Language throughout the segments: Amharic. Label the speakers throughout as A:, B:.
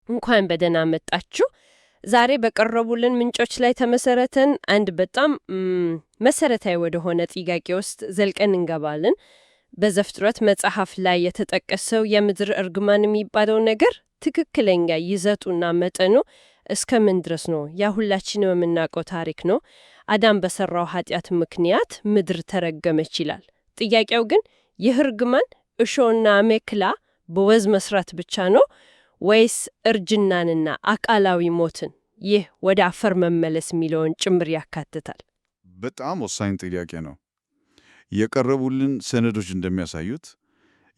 A: እንኳን በደህና መጣችሁ። ዛሬ በቀረቡልን ምንጮች ላይ ተመሰረተን አንድ በጣም መሰረታዊ ወደሆነ ጥያቄ ውስጥ ዘልቀን እንገባለን። በዘፍጥረት መጽሐፍ ላይ የተጠቀሰው የምድር እርግማን የሚባለው ነገር ትክክለኛ ይዘቱና መጠኑ እስከ ምን ድረስ ነው? ያ ሁላችንም የምናውቀው ታሪክ ነው። አዳም በሰራው ኃጢአት ምክንያት ምድር ተረገመች ይላል። ጥያቄው ግን ይህ እርግማን እሾህና አሜከላ በወዝ መስራት ብቻ ነው ወይስ እርጅናንና አካላዊ ሞትን፣ ይህ ወደ አፈር መመለስ የሚለውን ጭምር ያካትታል?
B: በጣም ወሳኝ ጥያቄ ነው። የቀረቡልን ሰነዶች እንደሚያሳዩት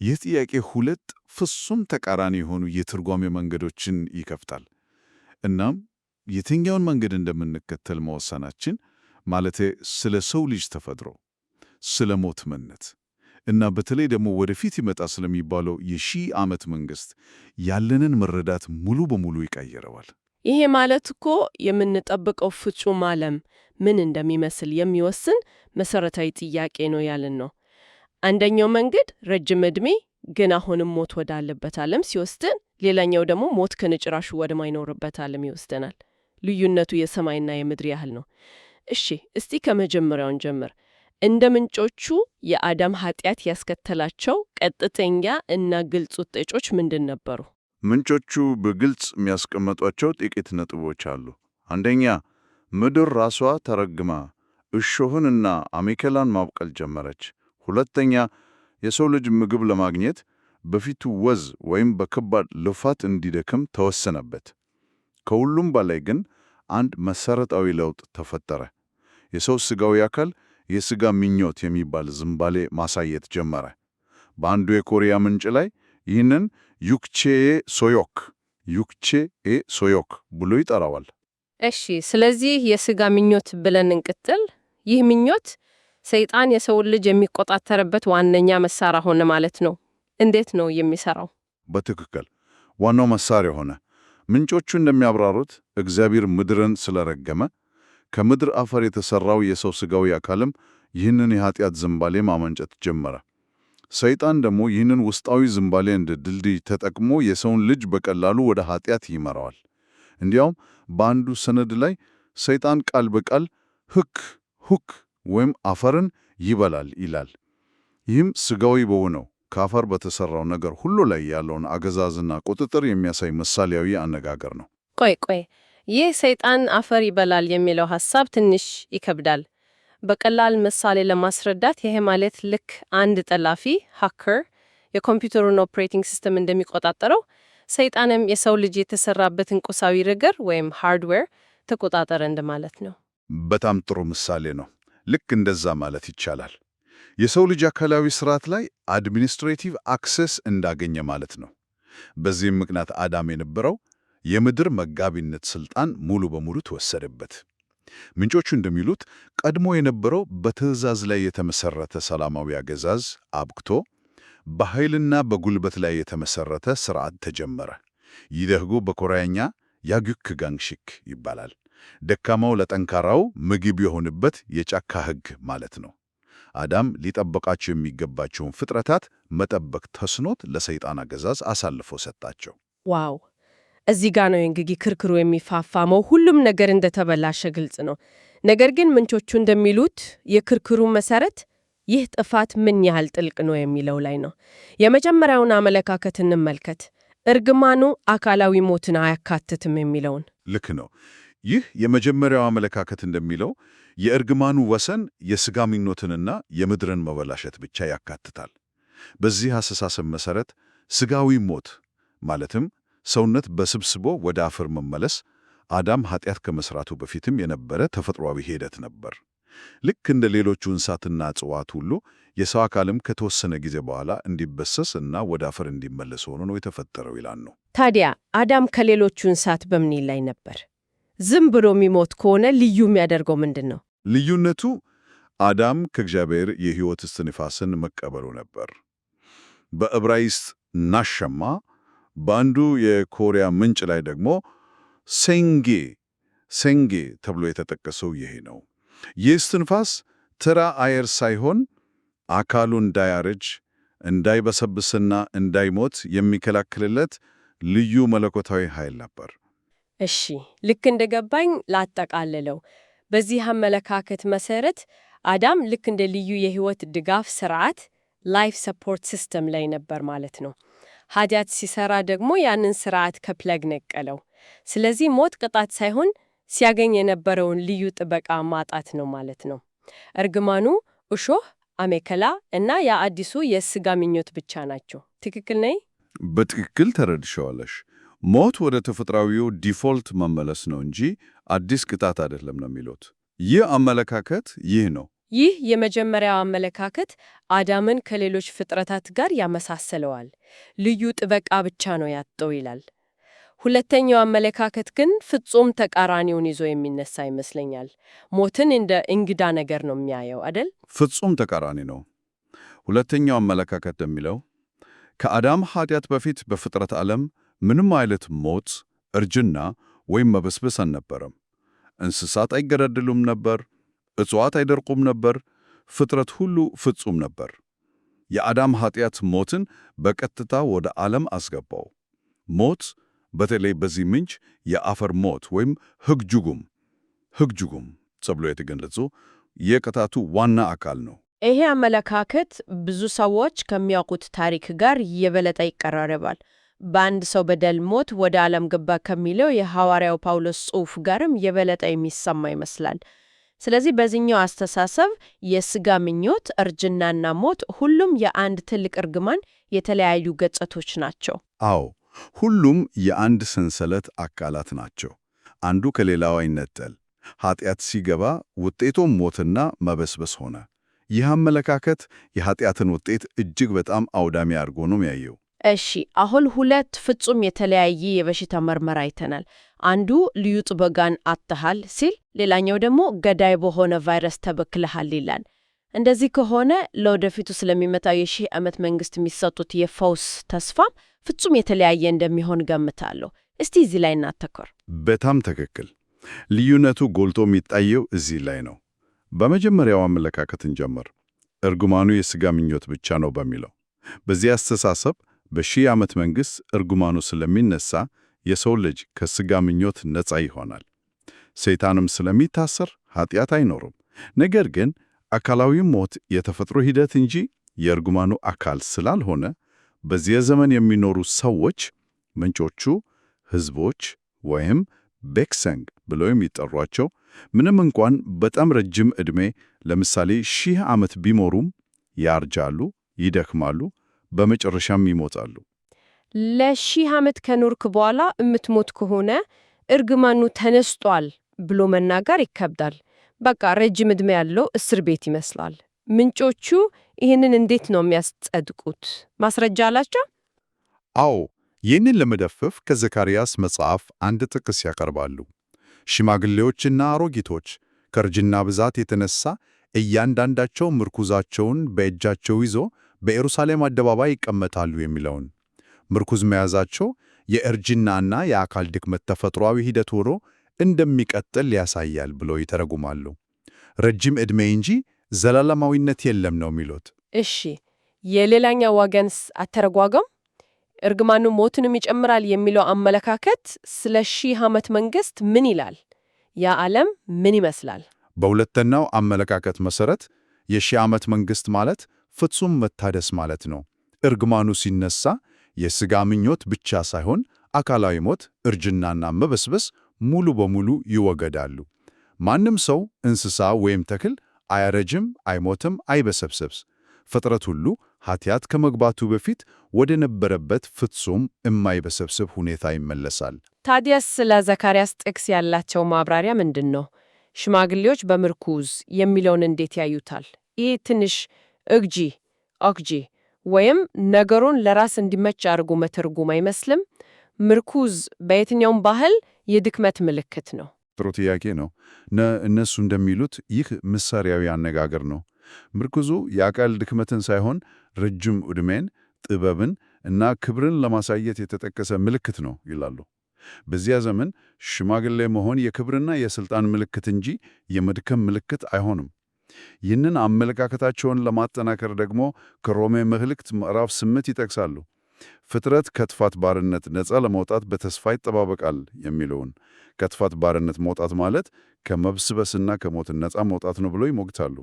B: ይህ ጥያቄ ሁለት ፍጹም ተቃራኒ የሆኑ የትርጓሜ መንገዶችን ይከፍታል። እናም የትኛውን መንገድ እንደምንከተል መወሰናችን ማለቴ ስለ ሰው ልጅ ተፈጥሮ፣ ስለ ሞት ምንነት እና በተለይ ደግሞ ወደፊት ይመጣ ስለሚባለው የሺህ ዓመት መንግሥት ያለንን መረዳት ሙሉ በሙሉ ይቀይረዋል።
A: ይሄ ማለት እኮ የምንጠብቀው ፍጹም ዓለም ምን እንደሚመስል የሚወስን መሰረታዊ ጥያቄ ነው ያልን ነው። አንደኛው መንገድ ረጅም ዕድሜ ግን አሁንም ሞት ወዳለበት ዓለም ሲወስድን፣ ሌላኛው ደግሞ ሞት ከነጭራሹ ወደማይኖርበት ዓለም ይወስደናል። ልዩነቱ የሰማይና የምድር ያህል ነው። እሺ፣ እስቲ ከመጀመሪያውን ጀምር። እንደ ምንጮቹ የአዳም ኃጢአት ያስከተላቸው ቀጥተኛ እና ግልጽ ውጤቶች ምንድን ነበሩ?
B: ምንጮቹ በግልጽ የሚያስቀመጧቸው ጥቂት ነጥቦች አሉ። አንደኛ፣ ምድር ራሷ ተረግማ እሾህንና አሜከላን ማብቀል ጀመረች። ሁለተኛ፣ የሰው ልጅ ምግብ ለማግኘት በፊቱ ወዝ ወይም በከባድ ልፋት እንዲደክም ተወሰነበት። ከሁሉም በላይ ግን አንድ መሰረታዊ ለውጥ ተፈጠረ። የሰው ሥጋዊ አካል የሥጋ ምኞት የሚባል ዝንባሌ ማሳየት ጀመረ። በአንዱ የኮሪያ ምንጭ ላይ ይህንን ዩክቼኤ ሶዮክ ብሎ ይጠራዋል።
A: እሺ፣ ስለዚህ የሥጋ ምኞት ብለን እንቀጥል። ይህ ምኞት ሰይጣን የሰውን ልጅ የሚቆጣጠርበት ዋነኛ መሳሪያ ሆነ ማለት ነው። እንዴት ነው የሚሰራው?
B: በትክክል ዋናው መሳሪያ ሆነ። ምንጮቹ እንደሚያብራሩት እግዚአብሔር ምድርን ስለረገመ ከምድር አፈር የተሰራው የሰው ሥጋዊ አካልም ይህንን የኃጢአት ዝንባሌ ማመንጨት ጀመረ። ሰይጣን ደግሞ ይህንን ውስጣዊ ዝንባሌ እንደ ድልድይ ተጠቅሞ የሰውን ልጅ በቀላሉ ወደ ኃጢአት ይመራዋል። እንዲያውም በአንዱ ሰነድ ላይ ሰይጣን ቃል በቃል ሁክ ወይም አፈርን ይበላል ይላል። ይህም ሥጋዊ በሆነው ከአፈር በተሰራው ነገር ሁሉ ላይ ያለውን አገዛዝና ቁጥጥር የሚያሳይ ምሳሌያዊ አነጋገር ነው።
A: ቆይ፣ ይህ ሰይጣን አፈር ይበላል የሚለው ሐሳብ ትንሽ ይከብዳል። በቀላል ምሳሌ ለማስረዳት ይሄ ማለት ልክ አንድ ጠላፊ ሃከር የኮምፒውተሩን ኦፕሬቲንግ ሲስተም እንደሚቆጣጠረው ሰይጣንም የሰው ልጅ የተሰራበትን ቁሳዊ ነገር ወይም ሃርድዌር ተቆጣጠረ እንደማለት ነው።
B: በጣም ጥሩ ምሳሌ ነው። ልክ እንደዛ ማለት ይቻላል። የሰው ልጅ አካላዊ ስርዓት ላይ አድሚኒስትሬቲቭ አክሰስ እንዳገኘ ማለት ነው። በዚህም ምክንያት አዳም የነበረው የምድር መጋቢነት ስልጣን ሙሉ በሙሉ ተወሰደበት። ምንጮቹ እንደሚሉት ቀድሞ የነበረው በትዕዛዝ ላይ የተመሰረተ ሰላማዊ አገዛዝ አብቅቶ በኃይልና በጉልበት ላይ የተመሰረተ ስርዓት ተጀመረ። ይህ ደግሞ በኮሪያኛ ያግክ ጋንግሺክ ይባላል። ደካማው ለጠንካራው ምግብ የሆነበት የጫካ ሕግ ማለት ነው። አዳም ሊጠበቃቸው የሚገባቸውን ፍጥረታት መጠበቅ ተስኖት ለሰይጣን አገዛዝ አሳልፎ ሰጣቸው።
A: ዋው! እዚህ ጋ ነው እንግዲህ ክርክሩ የሚፋፋመው። ሁሉም ነገር እንደተበላሸ ግልጽ ነው። ነገር ግን ምንጮቹ እንደሚሉት የክርክሩ መሰረት ይህ ጥፋት ምን ያህል ጥልቅ ነው የሚለው ላይ ነው። የመጀመሪያውን አመለካከት እንመልከት። እርግማኑ አካላዊ ሞትን አያካትትም የሚለውን።
B: ልክ ነው። ይህ የመጀመሪያው አመለካከት እንደሚለው የእርግማኑ ወሰን የሥጋ ምኞትንና የምድርን መበላሸት ብቻ ያካትታል። በዚህ አስተሳሰብ መሰረት ሥጋዊ ሞት ማለትም ሰውነት በስብስቦ ወደ አፈር መመለስ አዳም ኃጢአት ከመስራቱ በፊትም የነበረ ተፈጥሯዊ ሂደት ነበር። ልክ እንደ ሌሎቹ እንስሳትና እጽዋት ሁሉ የሰው አካልም ከተወሰነ ጊዜ በኋላ እንዲበሰስ እና ወደ አፈር እንዲመለስ ሆኖ ነው የተፈጠረው ይላል ነው።
A: ታዲያ አዳም ከሌሎቹ እንስሳት በምን ላይ ነበር? ዝም ብሎ የሚሞት ከሆነ ልዩ የሚያደርገው ምንድን ነው?
B: ልዩነቱ አዳም ከእግዚአብሔር የሕይወት እስትንፋስን መቀበሉ ነበር። በዕብራይስጥ ናሸማ፣ በአንዱ የኮሪያ ምንጭ ላይ ደግሞ ሴንጌ ተብሎ የተጠቀሰው ይሄ ነው። ይህ እስትንፋስ ተራ አየር ሳይሆን አካሉ እንዳያረጅ እንዳይበሰብስና እንዳይሞት የሚከላከልለት ልዩ መለኮታዊ ኃይል ነበር።
A: እሺ፣ ልክ እንደገባኝ ላጠቃልለው። በዚህ አመለካከት መሰረት አዳም ልክ እንደ ልዩ የህይወት ድጋፍ ስርዓት ላይፍ ሰፖርት ሲስተም ላይ ነበር ማለት ነው። ኃጢአት ሲሰራ ደግሞ ያንን ስርዓት ከፕለግ ነቀለው። ስለዚህ ሞት ቅጣት ሳይሆን ሲያገኝ የነበረውን ልዩ ጥበቃ ማጣት ነው ማለት ነው። እርግማኑ እሾህ፣ አሜከላ እና የአዲሱ የሥጋ ምኞት ብቻ ናቸው። ትክክል ነኝ?
B: በትክክል ተረድሸዋለሽ። ሞት ወደ ተፈጥሯዊው ዲፎልት መመለስ ነው እንጂ አዲስ ቅጣት አይደለም ነው የሚሉት። ይህ አመለካከት ይህ ነው።
A: ይህ የመጀመሪያው አመለካከት አዳምን ከሌሎች ፍጥረታት ጋር ያመሳሰለዋል። ልዩ ጥበቃ ብቻ ነው ያጣው ይላል። ሁለተኛው አመለካከት ግን ፍጹም ተቃራኒውን ይዞ የሚነሳ ይመስለኛል። ሞትን እንደ እንግዳ ነገር ነው የሚያየው አይደል?
B: ፍጹም ተቃራኒ ነው። ሁለተኛው አመለካከት የሚለው ከአዳም ኃጢአት በፊት በፍጥረት ዓለም ምንም አይነት ሞት፣ እርጅና ወይም መበስበስ አልነበረም። እንስሳት አይገደሉም ነበር፣ እጽዋት አይደርቁም ነበር፣ ፍጥረት ሁሉ ፍጹም ነበር። የአዳም ኃጢአት ሞትን በቀጥታ ወደ ዓለም አስገባው። ሞት በተለይ በዚህ ምንጭ የአፈር ሞት ወይም ህግጁጉም ተብሎ የተገለጹ የቅጣቱ ዋና አካል ነው።
A: ይሄ አመለካከት ብዙ ሰዎች ከሚያውቁት ታሪክ ጋር የበለጠ ይቀራረባል። በአንድ ሰው በደል ሞት ወደ ዓለም ገባ ከሚለው የሐዋርያው ጳውሎስ ጽሑፍ ጋርም የበለጠ የሚሰማ ይመስላል። ስለዚህ በዚህኛው አስተሳሰብ የሥጋ ምኞት፣ እርጅናና ሞት ሁሉም የአንድ ትልቅ እርግማን የተለያዩ ገጽቶች ናቸው።
B: አዎ፣ ሁሉም የአንድ ሰንሰለት አካላት ናቸው። አንዱ ከሌላው አይነጠል። ኃጢአት ሲገባ ውጤቱም ሞትና መበስበስ ሆነ። ይህ አመለካከት የኃጢአትን ውጤት እጅግ በጣም አውዳሚ አድርጎ ነው የሚያየው።
A: እሺ፣ አሁን ሁለት ፍጹም የተለያየ የበሽታ ምርመራ አይተናል። አንዱ ልዩ ጥበቃን አጥተሃል ሲል፣ ሌላኛው ደግሞ ገዳይ በሆነ ቫይረስ ተበክለሃል ይላል። እንደዚህ ከሆነ ለወደፊቱ ስለሚመጣው የሺህ ዓመት መንግስት የሚሰጡት የፈውስ ተስፋም ፍጹም የተለያየ እንደሚሆን ገምታለሁ። እስቲ እዚህ ላይ እናተኮር።
B: በጣም ትክክል። ልዩነቱ ጎልቶ የሚታየው እዚህ ላይ ነው። በመጀመሪያው አመለካከት እንጀምር። እርግማኑ የሥጋ ምኞት ብቻ ነው በሚለው። በዚህ አስተሳሰብ በሺህ ዓመት መንግሥት እርግማኑ ስለሚነሳ የሰው ልጅ ከሥጋ ምኞት ነፃ ይሆናል። ሰይጣንም ስለሚታሰር ኃጢአት አይኖርም። ነገር ግን አካላዊ ሞት የተፈጥሮ ሂደት እንጂ የእርግማኑ አካል ስላልሆነ በዚያ ዘመን የሚኖሩ ሰዎች ምንጮቹ ሕዝቦች ወይም ቤክሰንግ ብለው የሚጠሯቸው ምንም እንኳን በጣም ረጅም ዕድሜ ለምሳሌ 1000 ዓመት ቢሞሩም ያርጃሉ፣ ይደክማሉ፣ በመጨረሻም ይሞታሉ።
A: ለ1000 ዓመት ከኖርክ በኋላ እምትሞት ከሆነ እርግማኑ ተነስቷል ብሎ መናገር ይከብዳል። በቃ ረጅም ዕድሜ ያለው እስር ቤት ይመስላል። ምንጮቹ ይህንን እንዴት ነው የሚያስጸድቁት? ማስረጃ አላቸው?
B: አዎ፣ ይህንን ለመደፈፍ ከዘካርያስ መጽሐፍ አንድ ጥቅስ ያቀርባሉ። ሽማግሌዎችና አሮጊቶች ከእርጅና ብዛት የተነሳ እያንዳንዳቸው ምርኩዛቸውን በእጃቸው ይዞ በኢየሩሳሌም አደባባይ ይቀመጣሉ የሚለውን። ምርኩዝ መያዛቸው የእርጅናና የአካል ድክመት ተፈጥሯዊ ሂደት ሆኖ እንደሚቀጥል ያሳያል ብለው ይተረጉማሉ። ረጅም ዕድሜ እንጂ ዘላለማዊነት የለም ነው የሚሉት።
A: እሺ፣ የሌላኛው ወገንስ አተረጓጎም እርግማኑ ሞትንም ይጨምራል የሚለው አመለካከት ስለ 1000 ዓመት መንግሥት ምን ይላል? ያ ዓለም ምን ይመስላል?
B: በሁለተኛው አመለካከት መሠረት የ1000 ዓመት መንግሥት ማለት ፍጹም መታደስ ማለት ነው። እርግማኑ ሲነሳ የሥጋ ምኞት ብቻ ሳይሆን አካላዊ ሞት፣ እርጅናና መበስበስ ሙሉ በሙሉ ይወገዳሉ። ማንም ሰው፣ እንስሳ ወይም ተክል አያረጅም፣ አይሞትም፣ አይበሰብሰብስ። ፍጥረት ሁሉ ኃጢአት ከመግባቱ በፊት ወደ ነበረበት ፍጹም የማይበሰብስብ ሁኔታ ይመለሳል።
A: ታዲያስ ስለ ዘካርያስ ጥቅስ ያላቸው ማብራሪያ ምንድን ነው? ሽማግሌዎች በምርኩዝ የሚለውን እንዴት ያዩታል? ይህ ትንሽ ኦግጂ ወይም ነገሩን ለራስ እንዲመች አድርጎ መተርጉም አይመስልም? ምርኩዝ በየትኛውም ባህል የድክመት ምልክት ነው።
B: ጥሩ ጥያቄ ነው። እነሱ እንደሚሉት ይህ ምሳሌያዊ አነጋገር ነው። ምርኩዙ የአካል ድክመትን ሳይሆን ረጅም ዕድሜን፣ ጥበብን እና ክብርን ለማሳየት የተጠቀሰ ምልክት ነው ይላሉ። በዚያ ዘመን ሽማግሌ መሆን የክብርና የሥልጣን ምልክት እንጂ የመድከም ምልክት አይሆንም። ይህንን አመለካከታቸውን ለማጠናከር ደግሞ ከሮሜ መልእክት ምዕራፍ 8 ይጠቅሳሉ። ፍጥረት ከጥፋት ባርነት ነፃ ለመውጣት በተስፋ ይጠባበቃል የሚለውን ከጥፋት ባርነት መውጣት ማለት ከመብስበስና ከሞት ነፃ መውጣት ነው ብሎ ይሞግታሉ።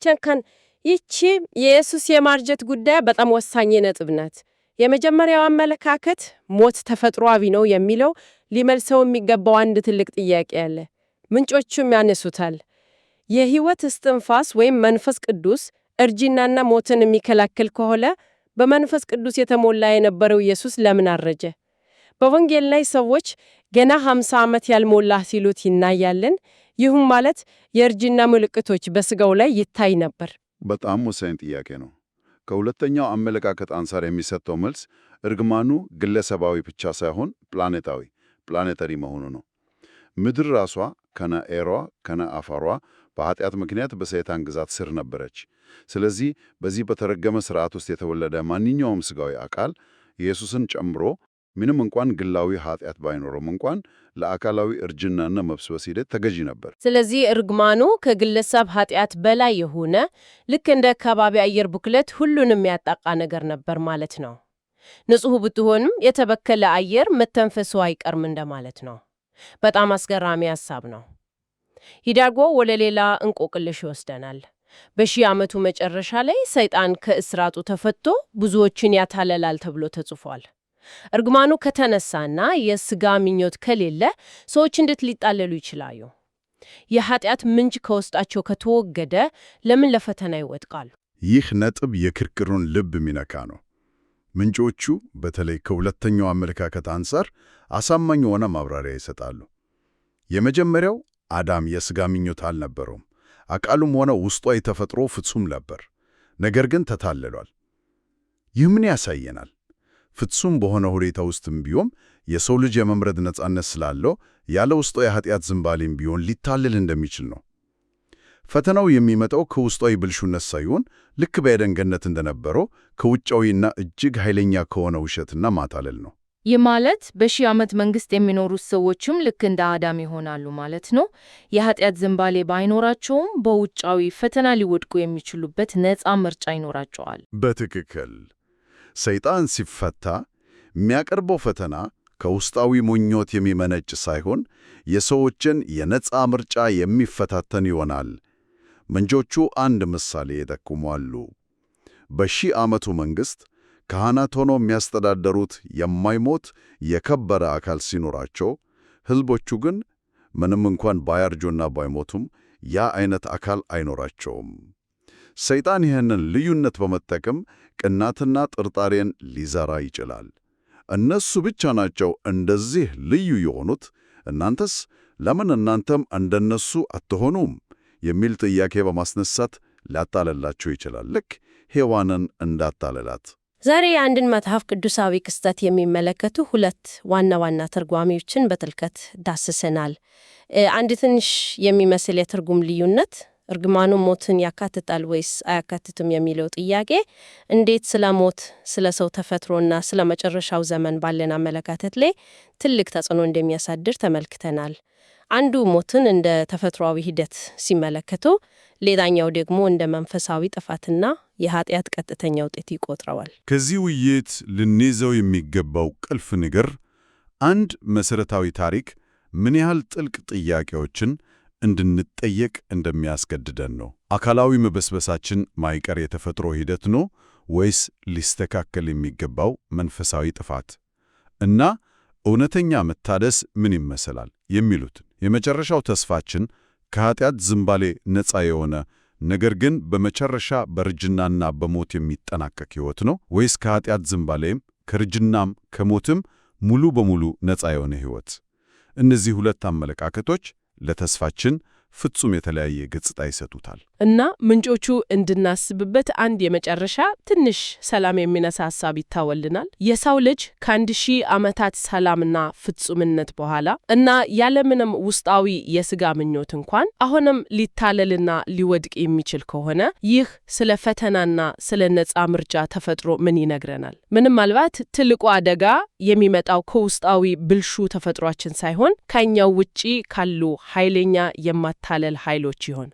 A: ቸንካን ይቺ የኢየሱስ የማርጀት ጉዳይ በጣም ወሳኝ ነጥብ ናት። የመጀመሪያው አመለካከት ሞት ተፈጥሯዊ ነው የሚለው ሊመልሰው የሚገባው አንድ ትልቅ ጥያቄ አለ። ምንጮቹም ያነሱታል። የሕይወት እስትንፋስ ወይም መንፈስ ቅዱስ እርጅናና ሞትን የሚከላከል ከሆነ በመንፈስ ቅዱስ የተሞላ የነበረው ኢየሱስ ለምን አረጀ? በወንጌል ላይ ሰዎች ገና 50 ዓመት ያልሞላህ ሲሉት ይናያለን። ይህም ማለት የእርጅና ምልክቶች በሥጋው ላይ ይታይ ነበር።
B: በጣም ወሳኝ ጥያቄ ነው። ከሁለተኛው አመለካከት አንጻር የሚሰጠው መልስ እርግማኑ ግለሰባዊ ብቻ ሳይሆን ፕላኔታሪ መሆኑ ነው። ምድር ራሷ ከነ ኤሯ ከነ አፈሯ በኃጢአት ምክንያት በሰይጣን ግዛት ስር ነበረች። ስለዚህ በዚህ በተረገመ ሥርዓት ውስጥ የተወለደ ማንኛውም ሥጋዊ አካል ኢየሱስን ጨምሮ ምንም እንኳን ግላዊ ኃጢአት ባይኖረም እንኳን ለአካላዊ እርጅናና መብስበስ ሂደት ተገዢ ነበር።
A: ስለዚህ እርግማኑ ከግለሰብ ኃጢአት በላይ የሆነ ልክ እንደ ከባቢ አየር ብክለት ሁሉንም ያጣቃ ነገር ነበር ማለት ነው። ንጹሕ ብትሆንም የተበከለ አየር መተንፈሱ አይቀርም እንደማለት ነው። በጣም አስገራሚ ሐሳብ ነው። ሂዳጎ ወደ ሌላ እንቆቅልሽ ይወስደናል። በሺህ ዓመቱ መጨረሻ ላይ ሰይጣን ከእስራቱ ተፈቶ ብዙዎችን ያታለላል ተብሎ ተጽፏል። እርግማኑ ከተነሳና የሥጋ ምኞት ከሌለ ሰዎች እንዴት ሊጣለሉ ይችላሉ? የኃጢአት ምንጭ ከውስጣቸው ከተወገደ ለምን ለፈተና ይወድቃሉ?
B: ይህ ነጥብ የክርክሩን ልብ የሚነካ ነው። ምንጮቹ በተለይ ከሁለተኛው አመለካከት አንጻር አሳማኝ የሆነ ማብራሪያ ይሰጣሉ። የመጀመሪያው አዳም የሥጋ ምኞት አልነበረውም። አካሉም ሆነ ውስጧ የተፈጥሮ ፍጹም ነበር። ነገር ግን ተታልሏል። ይህ ምን ያሳየናል? ፍጹም በሆነ ሁኔታ ውስጥም ቢሆን የሰው ልጅ የመምረጥ ነፃነት ስላለው ያለ ውስጧ የኃጢአት ዝንባሌም ቢሆን ሊታለል እንደሚችል ነው። ፈተናው የሚመጣው ከውስጣዊ ብልሹነት ሳይሆን ልክ በኤደን ገነት እንደነበረው ከውጫዊና እጅግ ኃይለኛ ከሆነ ውሸትና ማታለል ነው።
C: ይህ ማለት በሺህ ዓመት መንግሥት የሚኖሩት ሰዎችም ልክ እንደ አዳም ይሆናሉ ማለት ነው። የኃጢአት ዝንባሌ ባይኖራቸውም በውጫዊ ፈተና ሊወድቁ የሚችሉበት ነፃ ምርጫ ይኖራቸዋል።
B: በትክክል ሰይጣን ሲፈታ የሚያቀርበው ፈተና ከውስጣዊ ምኞት የሚመነጭ ሳይሆን የሰዎችን የነፃ ምርጫ የሚፈታተን ይሆናል። ምንጮቹ አንድ ምሳሌ ይጠቁማሉ። በሺህ ዓመቱ መንግሥት ካህናት ሆነው የሚያስተዳደሩት የማይሞት የከበረ አካል ሲኖራቸው፣ ሕዝቦቹ ግን ምንም እንኳን ባያርጁና ባይሞቱም ያ አይነት አካል አይኖራቸውም። ሰይጣን ይህንን ልዩነት በመጠቀም ቅናትና ጥርጣሬን ሊዘራ ይችላል። እነሱ ብቻ ናቸው እንደዚህ ልዩ የሆኑት፣ እናንተስ ለምን እናንተም እንደነሱ አትሆኑም የሚል ጥያቄ በማስነሳት ሊያታለላቸው ይችላል። ልክ ሔዋንን እንዳታለላት።
A: ዛሬ የአንድን መጽሐፍ ቅዱሳዊ ክስተት የሚመለከቱ ሁለት ዋና ዋና ትርጓሜዎችን በጥልቀት ዳስሰናል። አንድ ትንሽ የሚመስል የትርጉም ልዩነት እርግማኑ ሞትን ያካትታል ወይስ አያካትትም የሚለው ጥያቄ እንዴት ስለ ሞት፣ ስለ ሰው ተፈጥሮና ስለ መጨረሻው ዘመን ባለን አመለካከት ላይ ትልቅ ተጽዕኖ እንደሚያሳድር ተመልክተናል። አንዱ ሞትን እንደ ተፈጥሯዊ ሂደት ሲመለከቱ፣ ሌላኛው ደግሞ እንደ መንፈሳዊ ጥፋትና የኃጢአት ቀጥተኛ ውጤት ይቆጥረዋል።
B: ከዚህ ውይይት ልንይዘው የሚገባው ቁልፍ ነገር አንድ መሠረታዊ ታሪክ ምን ያህል ጥልቅ ጥያቄዎችን እንድንጠየቅ እንደሚያስገድደን ነው። አካላዊ መበስበሳችን ማይቀር የተፈጥሮ ሂደት ነው ወይስ ሊስተካከል የሚገባው መንፈሳዊ ጥፋት? እና እውነተኛ መታደስ ምን ይመስላል የሚሉት የመጨረሻው ተስፋችን ከኃጢአት ዝንባሌ ነፃ የሆነ ነገር ግን በመጨረሻ በርጅናና በሞት የሚጠናቀቅ ሕይወት ነው ወይስ ከኃጢአት ዝንባሌም ከርጅናም ከሞትም ሙሉ በሙሉ ነፃ የሆነ ሕይወት? እነዚህ ሁለት አመለካከቶች ለተስፋችን ፍጹም የተለያየ ገጽታ ይሰጡታል።
D: እና ምንጮቹ እንድናስብበት አንድ የመጨረሻ ትንሽ ሰላም የሚነሳ ሐሳብ ይታወልናል። የሰው ልጅ ከ1000 ዓመታት ሰላምና ፍጹምነት በኋላ እና ያለምንም ውስጣዊ የሥጋ ምኞት እንኳን አሁንም ሊታለልና ሊወድቅ የሚችል ከሆነ ይህ ስለ ፈተናና ስለ ነፃ ምርጫ ተፈጥሮ ምን ይነግረናል? ምናልባት ትልቁ አደጋ የሚመጣው ከውስጣዊ ብልሹ ተፈጥሯችን ሳይሆን ከኛው ውጪ ካሉ ኃይለኛ የማታለል ኃይሎች ይሆን?